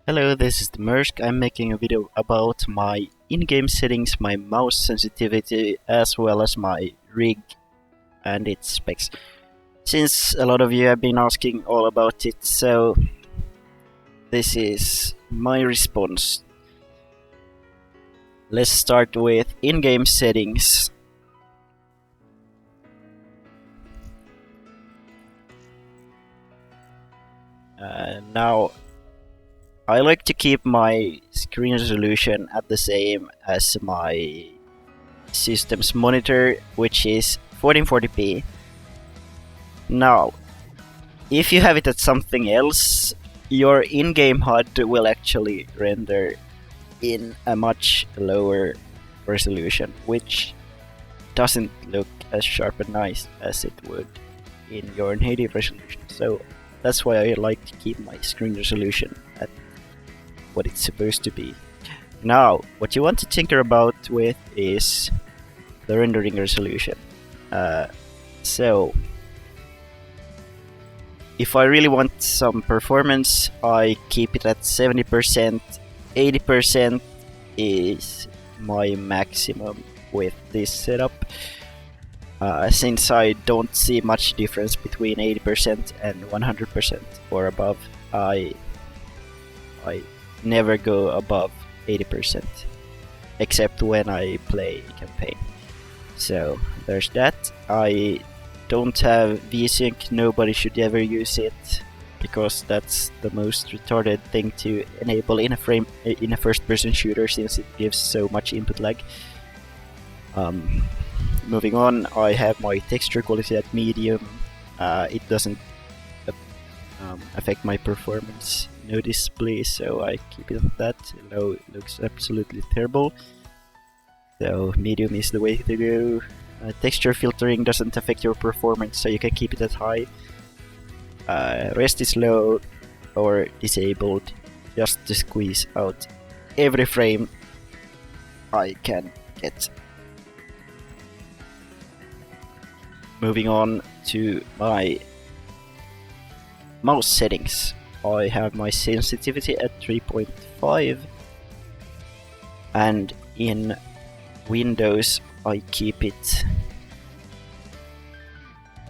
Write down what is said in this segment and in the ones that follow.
Hello, this is the Mersk. I'm making a video about my in-game settings, my mouse sensitivity, as well as my rig and its specs. Since a lot of you have been asking all about it, so this is my response. Let's start with in-game settings. Now, I like to keep my screen resolution at the same as my system's monitor, which is 1440p. Now, if you have it at something else, your in-game HUD will actually render in a much lower resolution, which doesn't look as sharp and nice as it would in your native resolution. So that's why I like to keep my screen resolution at what it's supposed to be. Now, what you want to tinker about with is the rendering resolution. So, if I really want some performance, I keep it at 70%. 80% is my maximum with this setup. Since I don't see much difference between 80% and 100% or above, I never go above 80%, except when I play campaign. So there's that. I don't have VSync, nobody should ever use it, because that's the most retarded thing to enable in a first-person shooter, since it gives so much input lag. Moving on, I have my texture quality at medium. It doesn't affect my performance noticeably, so I keep it at that. Low looks absolutely terrible, so medium is the way to go. Texture filtering doesn't affect your performance, so you can keep it at high. Rest is low or disabled, just to squeeze out every frame I can get. Moving on to my mouse settings. I have my sensitivity at 3.5, and in Windows I keep it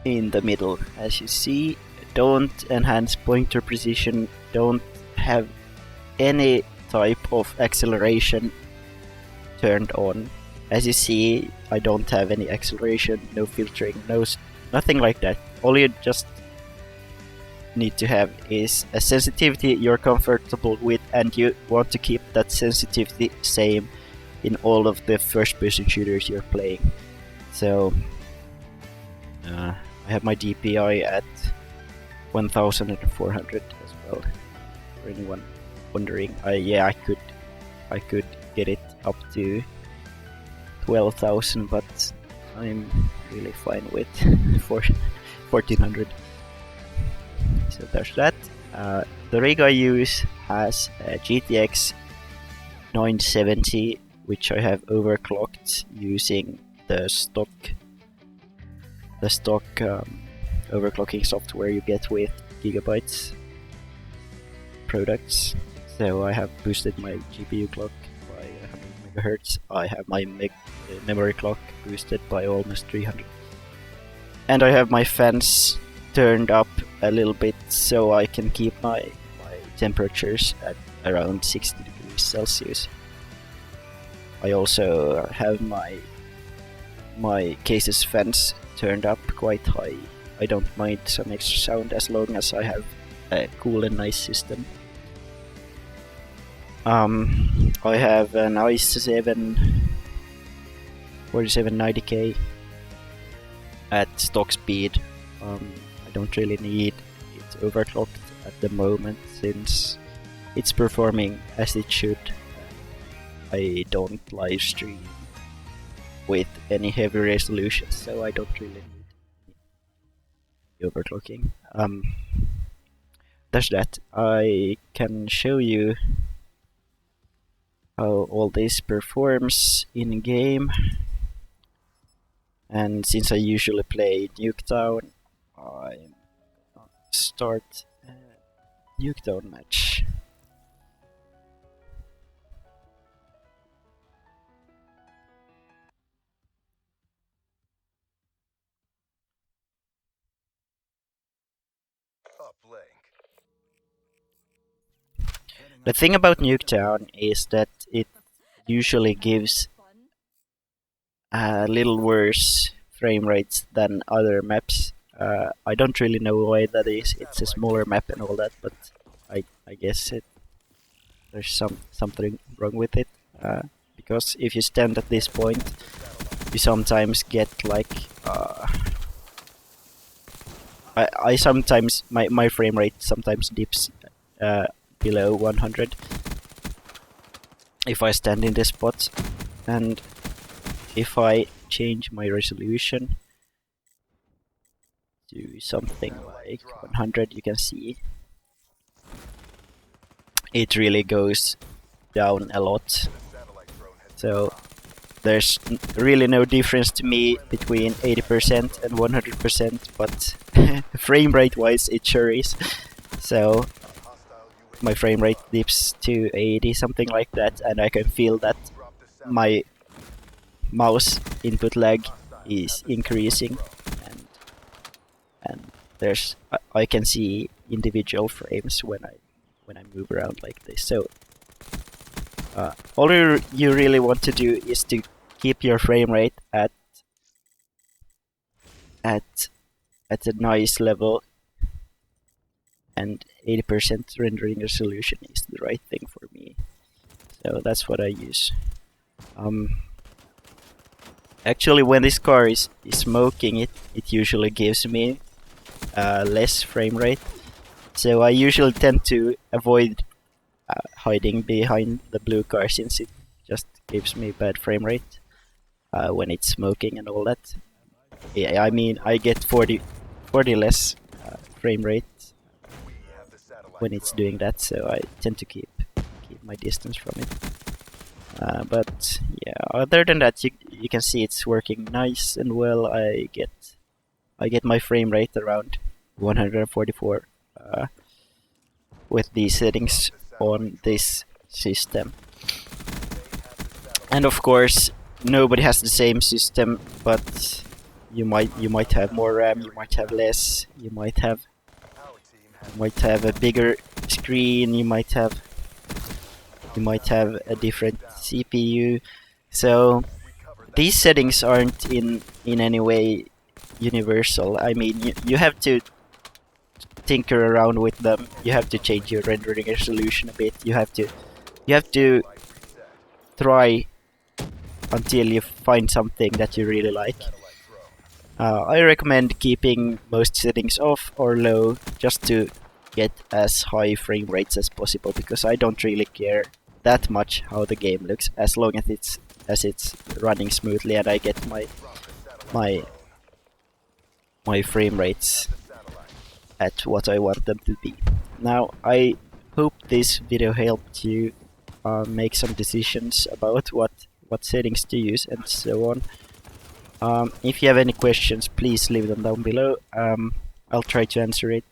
in the middle. As you see, don't enhance pointer precision, don't have any type of acceleration turned on. As you see, I don't have any acceleration, no filtering, nothing like that. All you just need to have is a sensitivity you're comfortable with, and you want to keep that sensitivity same in all of the first-person shooters you're playing. So I have my DPI at 1400 as well. For anyone wondering, I could get it up to 12,000, but I'm really fine with 1400. So there's that. The rig I use has a GTX 970, which I have overclocked using the stock overclocking software you get with Gigabytes products. So I have boosted my GPU clock by 100 MHz. I have my memory clock boosted by almost 300. And I have my fans turned up a little bit so I can keep my temperatures at around 60 degrees Celsius. I also have my case's fans turned up quite high. I don't mind some extra sound as long as I have a cool and nice system. I have an i7 4790K at stock speed. I don't really need it overclocked at the moment, since it's performing as it should. I don't live stream with any heavy resolution, so I don't really need overclocking. That's that. I can show you how all this performs in game, and since I usually play Nuketown, I'm gonna start a Nuketown match. The thing about Nuketown is that it usually gives a little worse frame rates than other maps. I don't really know why that is. It's a smaller map and all that, but I guess there's something wrong with it. Because if you stand at this point, you sometimes get like I sometimes my frame rate sometimes dips below 100 if I stand in this spot, and if I change my resolution to something like 100, you can see it really goes down a lot. So there's really no difference to me between 80% and 100%, but frame rate wise it sure is. So my frame rate dips to 80, something like that, and I can feel that my mouse input lag is increasing, and there's I can see individual frames when I move around like this. So all you really want to do is to keep your frame rate at a nice level, and 80% rendering resolution is the right thing for me. So that's what I use. Actually, when this car is smoking, it usually gives me less frame rate. So I usually tend to avoid hiding behind the blue car, since it just gives me bad frame rate when it's smoking and all that. Yeah, I mean, I get 40 less frame rate when it's doing that, so I tend to keep my distance from it. But yeah, other than that, you can see it's working nice and well. I get my frame rate around 144 with these settings on this system. And of course, nobody has the same system, but you might have more RAM, you might have less, you might have a bigger screen, you might have a different CPU. So these settings aren't in any way universal. I mean, you have to tinker around with them. You have to change your rendering resolution a bit. You have to try until you find something that you really like. I recommend keeping most settings off or low, just to get as high frame rates as possible, because I don't really care that much how the game looks, as long as it's running smoothly and I get my frame rates at what I want them to be. Now, I hope this video helped you make some decisions about what settings to use and so on. If you have any questions, please leave them down below. I'll try to answer it.